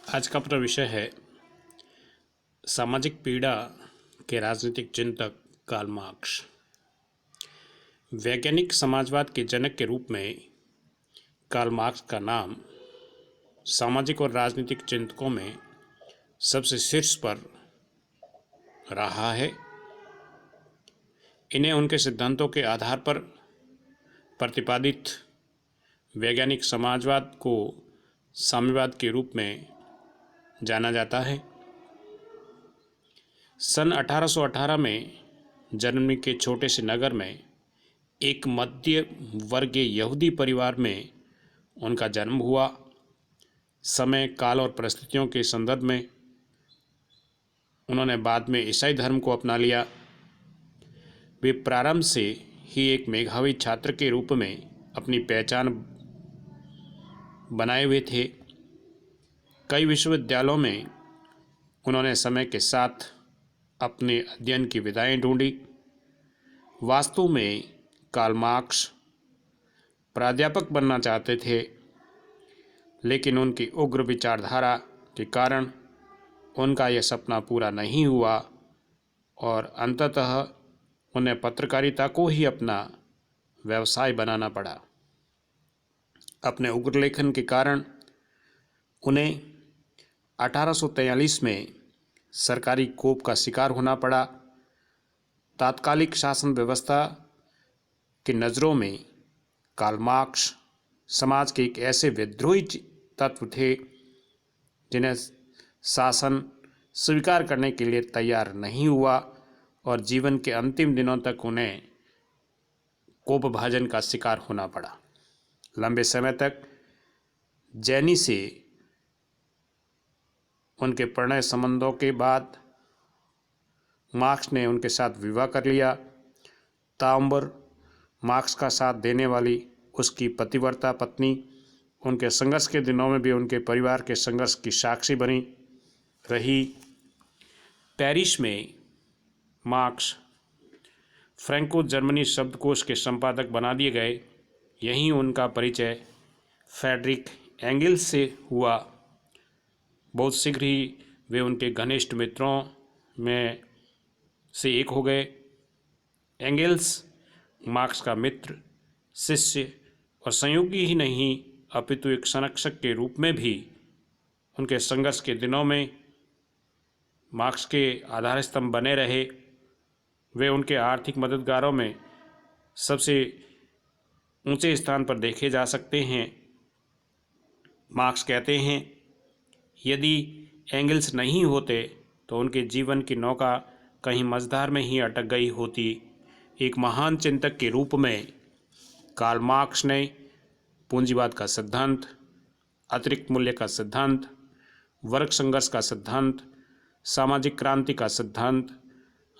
आज का अपना विषय है सामाजिक पीड़ा के राजनीतिक चिंतक कार्ल मार्क्स। वैज्ञानिक समाजवाद के जनक के रूप में कार्ल मार्क्स का नाम सामाजिक और राजनीतिक चिंतकों में सबसे शीर्ष पर रहा है। इन्हें उनके सिद्धांतों के आधार पर प्रतिपादित वैज्ञानिक समाजवाद को साम्यवाद के रूप में जाना जाता है। सन 1818 में जर्मनी के छोटे से नगर में एक मध्य वर्गीय यहूदी परिवार में उनका जन्म हुआ। समय, काल और परिस्थितियों के संदर्भ में उन्होंने बाद में ईसाई धर्म को अपना लिया। वे प्रारंभ से ही एक मेधावी छात्र के रूप में अपनी पहचान बनाए हुए थे। कई विश्वविद्यालयों में उन्होंने समय के साथ अपने अध्ययन की विधाएं ढूंढी। वास्तव में कार्ल मार्क्स प्राध्यापक बनना चाहते थे, लेकिन उनकी उग्र विचारधारा के कारण उनका यह सपना पूरा नहीं हुआ और अंततः उन्हें पत्रकारिता को ही अपना व्यवसाय बनाना पड़ा। अपने उग्र लेखन के कारण उन्हें 1843 में सरकारी कोप का शिकार होना पड़ा। तात्कालिक शासन व्यवस्था की नज़रों में कार्ल मार्क्स समाज के एक ऐसे विद्रोही तत्व थे जिन्हें शासन स्वीकार करने के लिए तैयार नहीं हुआ और जीवन के अंतिम दिनों तक उन्हें कोपभाजन का शिकार होना पड़ा। लंबे समय तक जैनी से उनके प्रणय संबंधों के बाद मार्क्स ने उनके साथ विवाह कर लिया। ताउम्बर मार्क्स का साथ देने वाली उसकी पतिव्रता पत्नी उनके संघर्ष के दिनों में भी उनके परिवार के संघर्ष की साक्षी बनी रही। पेरिस में मार्क्स फ्रैंको जर्मनी शब्दकोश के संपादक बना दिए गए। यहीं उनका परिचय फ्रेडरिक एंगेल्स से हुआ। बहुत शीघ्र ही वे उनके घनिष्ठ मित्रों में से एक हो गए। एंगेल्स मार्क्स का मित्र, शिष्य और सहयोगी ही नहीं अपितु एक संरक्षक के रूप में भी उनके संघर्ष के दिनों में मार्क्स के आधार स्तंभ बने रहे। वे उनके आर्थिक मददगारों में सबसे ऊंचे स्थान पर देखे जा सकते हैं। मार्क्स कहते हैं, यदि एंगल्स नहीं होते तो उनके जीवन की नौका कहीं मझधार में ही अटक गई होती। एक महान चिंतक के रूप में कार्ल मार्क्स ने पूंजीवाद का सिद्धांत, अतिरिक्त मूल्य का सिद्धांत, वर्ग संघर्ष का सिद्धांत, सामाजिक क्रांति का सिद्धांत,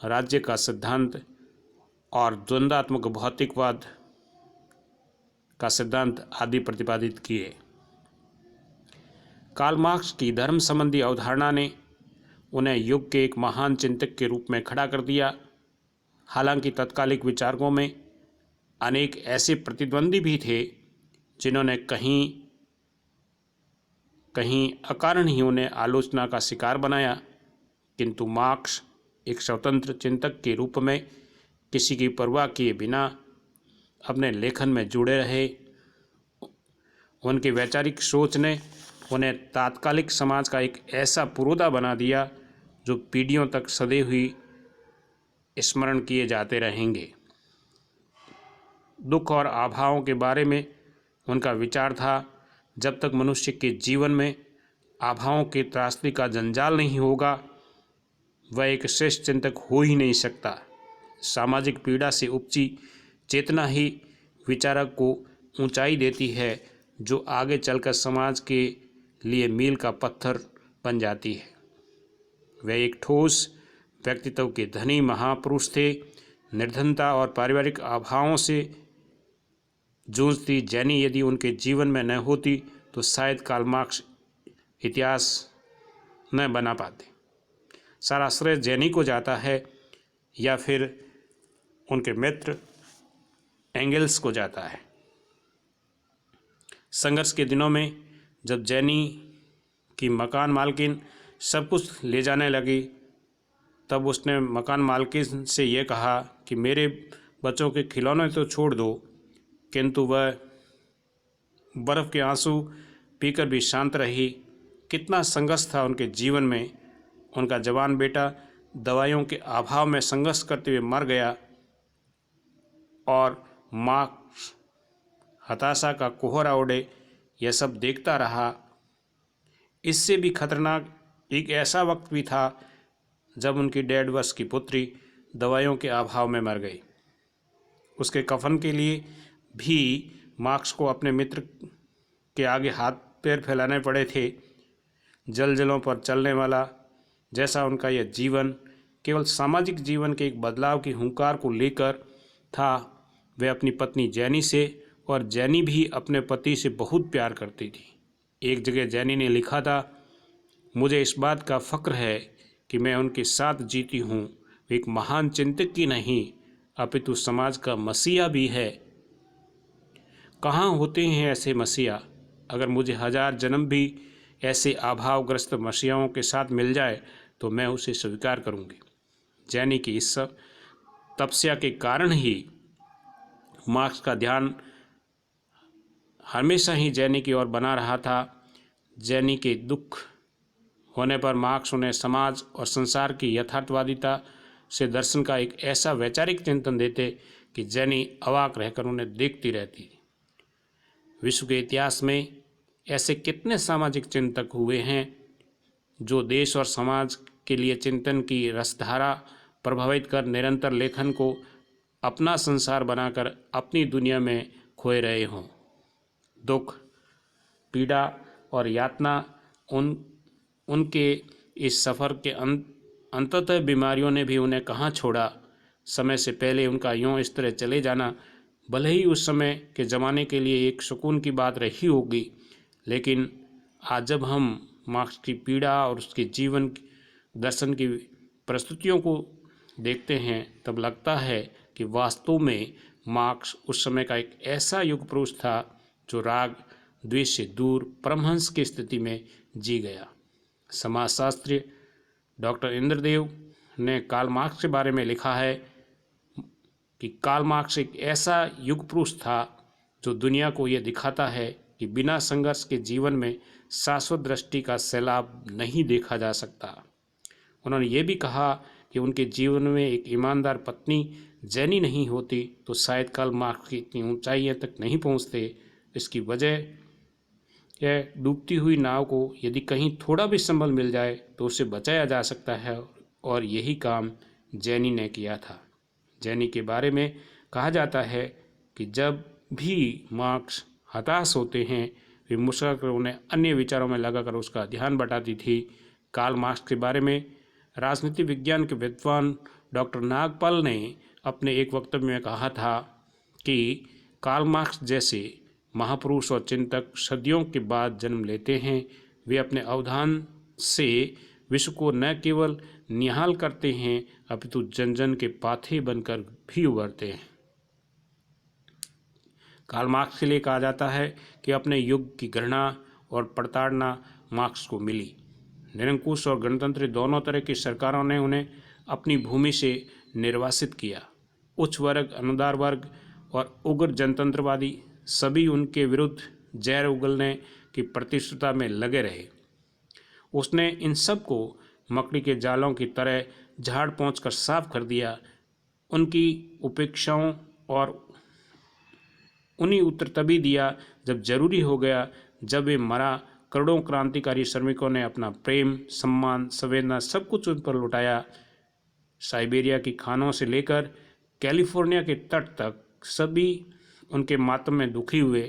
राज्य का सिद्धांत और द्वंद्वात्मक भौतिकवाद का सिद्धांत आदि प्रतिपादित किए। कार्ल मार्क्स की धर्म संबंधी अवधारणा ने उन्हें युग के एक महान चिंतक के रूप में खड़ा कर दिया। हालांकि तत्कालिक विचारकों में अनेक ऐसे प्रतिद्वंदी भी थे जिन्होंने कहीं कहीं अकारण ही उन्हें आलोचना का शिकार बनाया, किंतु मार्क्स एक स्वतंत्र चिंतक के रूप में किसी की परवाह किए बिना अपने लेखन में जुड़े रहे। उनकी वैचारिक सोच ने उन्हें तात्कालिक समाज का एक ऐसा पुरोधा बना दिया जो पीढ़ियों तक सदै हुई स्मरण किए जाते रहेंगे। दुख और आभावों के बारे में उनका विचार था, जब तक मनुष्य के जीवन में आभावों के त्रासदी का जंजाल नहीं होगा वह एक श्रेष्ठ चिंतक हो ही नहीं सकता। सामाजिक पीड़ा से उपजी चेतना ही विचारक को ऊंचाई देती है, जो आगे चलकर समाज के लिए मील का पत्थर बन जाती है। वे एक ठोस व्यक्तित्व के धनी महापुरुष थे। निर्धनता और पारिवारिक अभावों से जूझती जैनी यदि उनके जीवन में न होती तो शायद कार्ल मार्क्स इतिहास न बना पाते। सारा श्रेय जैनी को जाता है या फिर उनके मित्र एंगेल्स को जाता है। संघर्ष के दिनों में जब जैनी कि मकान मालकिन सब कुछ ले जाने लगी, तब उसने मकान मालकिन से ये कहा कि मेरे बच्चों के खिलौने तो छोड़ दो, किंतु वह बर्फ़ के आंसू पीकर भी शांत रही। कितना संघर्ष था उनके जीवन में। उनका जवान बेटा दवाइयों के अभाव में संघर्ष करते हुए मर गया और मार्क्स हताशा का कोहरा ओढ़े यह सब देखता रहा। इससे भी खतरनाक एक ऐसा वक्त भी था जब उनकी 1.5 वर्ष की पुत्री दवाइयों के अभाव में मर गई। उसके कफन के लिए भी मार्क्स को अपने मित्र के आगे हाथ पैर फैलाने पड़े थे। जल जलों पर चलने वाला जैसा उनका यह जीवन केवल सामाजिक जीवन के एक बदलाव की हुंकार को लेकर था। वह अपनी पत्नी जैनी से और जैनी भी अपने पति से बहुत प्यार करती थी। एक जगह जैनी ने लिखा था, मुझे इस बात का फ़ख्र है कि मैं उनके साथ जीती हूँ। वे एक महान चिंतक की नहीं अपितु समाज का मसीहा भी है। कहाँ होते हैं ऐसे मसीहा? अगर मुझे 1000 जन्म भी ऐसे अभावग्रस्त मसीहाओं के साथ मिल जाए तो मैं उसे स्वीकार करूँगी। जैनी की इस तपस्या के कारण ही मार्क्स का ध्यान हमेशा ही जैनी की ओर बना रहा था। जैनी के दुख होने पर मार्क्स उन्हें समाज और संसार की यथार्थवादिता से दर्शन का एक ऐसा वैचारिक चिंतन देते कि जैनी अवाक रहकर उन्हें देखती रहती थी। विश्व के इतिहास में ऐसे कितने सामाजिक चिंतक हुए हैं जो देश और समाज के लिए चिंतन की रसधारा प्रभावित कर निरंतर लेखन को अपना संसार बनाकर अपनी दुनिया में खोए रहे हों। दुख, पीड़ा और यातना उनके इस सफ़र के अंततः बीमारियों ने भी उन्हें कहाँ छोड़ा। समय से पहले उनका यूँ इस तरह चले जाना भले ही उस समय के ज़माने के लिए एक सुकून की बात रही होगी, लेकिन आज जब हम मार्क्स की पीड़ा और उसके जीवन दर्शन की प्रस्तुतियों को देखते हैं तब लगता है कि वास्तव में मार्क्स उस समय का एक ऐसा युग पुरुष था जो राग द्वेष से दूर परमहंस की स्थिति में जी गया। समाजशास्त्री डॉक्टर इंद्रदेव ने कार्ल मार्क्स के बारे में लिखा है कि कार्ल मार्क्स एक ऐसा युग पुरुष था जो दुनिया को यह दिखाता है कि बिना संघर्ष के जीवन में शाश्वत दृष्टि का सैलाब नहीं देखा जा सकता। उन्होंने ये भी कहा कि उनके जीवन में एक ईमानदार पत्नी जैनी नहीं होती तो शायद कार्ल मार्क्स की इतनी ऊंचाइयों तक नहीं पहुंचते। इसकी वजह यह डूबती हुई नाव को यदि कहीं थोड़ा भी संबल मिल जाए तो उसे बचाया जा सकता है, और यही काम जैनी ने किया था। जैनी के बारे में कहा जाता है कि जब भी मार्क्स हताश होते हैं वे मुस्कुराकर उन्हें अन्य विचारों में लगाकर उसका ध्यान बटाती थी। कार्ल मार्क्स के बारे में राजनीति विज्ञान के विद्वान डॉक्टर नागपाल ने अपने एक वक्तव्य में कहा था कि कार्ल मार्क्स जैसे महापुरुष और चिंतक सदियों के बाद जन्म लेते हैं। वे अपने अवधान से विश्व को न केवल निहाल करते हैं अपितु जन जन के पाथे बनकर भी उभरते हैं। कार्ल मार्क्स के लिए कहा जाता है कि अपने युग की घृणा और प्रताड़ना मार्क्स को मिली। निरंकुश और गणतंत्री दोनों तरह की सरकारों ने उन्हें अपनी भूमि से निर्वासित किया। उच्च वर्ग, अनुदार वर्ग और उग्र जनतंत्रवादी सभी उनके विरुद्ध जहर उगलने की प्रतिष्ठा में लगे रहे। उसने इन सब को मकड़ी के जालों की तरह झाड़ पोंछ कर साफ कर दिया। उनकी उपेक्षाओं और उन्हीं उत्तर तभी दिया जब जरूरी हो गया, जब वे मरा। करोड़ों क्रांतिकारी श्रमिकों ने अपना प्रेम, सम्मान, संवेदना सब कुछ उन पर लुटाया। साइबेरिया की खानों से लेकर कैलिफोर्निया के तट तक सभी उनके मातम में दुखी हुए।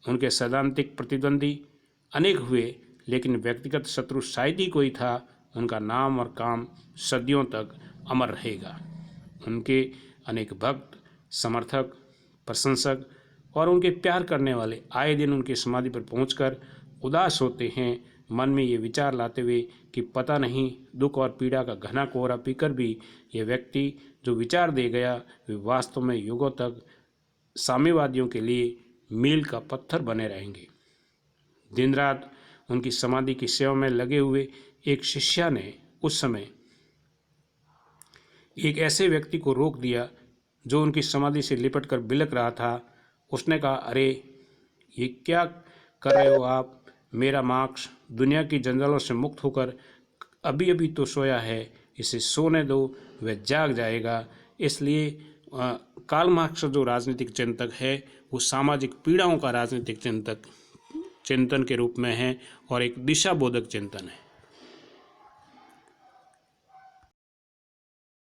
उनके सैद्धांतिक प्रतिद्वंदी अनेक हुए, लेकिन व्यक्तिगत शत्रु शायद ही कोई था। उनका नाम और काम सदियों तक अमर रहेगा। उनके अनेक भक्त, समर्थक, प्रशंसक और उनके प्यार करने वाले आए दिन उनकी समाधि पर पहुंचकर उदास होते हैं, मन में ये विचार लाते हुए कि पता नहीं दुख और पीड़ा का घना कोहरा पीकर भी ये व्यक्ति जो विचार दे गया वे वास्तव में युगों तक साम्यवादियों के लिए मील का पत्थर बने रहेंगे। दिन रात उनकी समाधि की सेवा में लगे हुए एक शिष्य ने उस समय एक ऐसे व्यक्ति को रोक दिया जो उनकी समाधि से लिपट कर बिलख रहा था। उसने कहा, अरे ये क्या कर रहे हो आप? मेरा मार्क्स दुनिया की जंजालों से मुक्त होकर अभी अभी तो सोया है, इसे सोने दो, वह जाग जाएगा। इसलिए कार्ल मार्क्स जो राजनीतिक चिंतक है वो सामाजिक पीड़ाओं का राजनीतिक चिंतन के रूप में है और एक दिशा बोधक चिंतन है।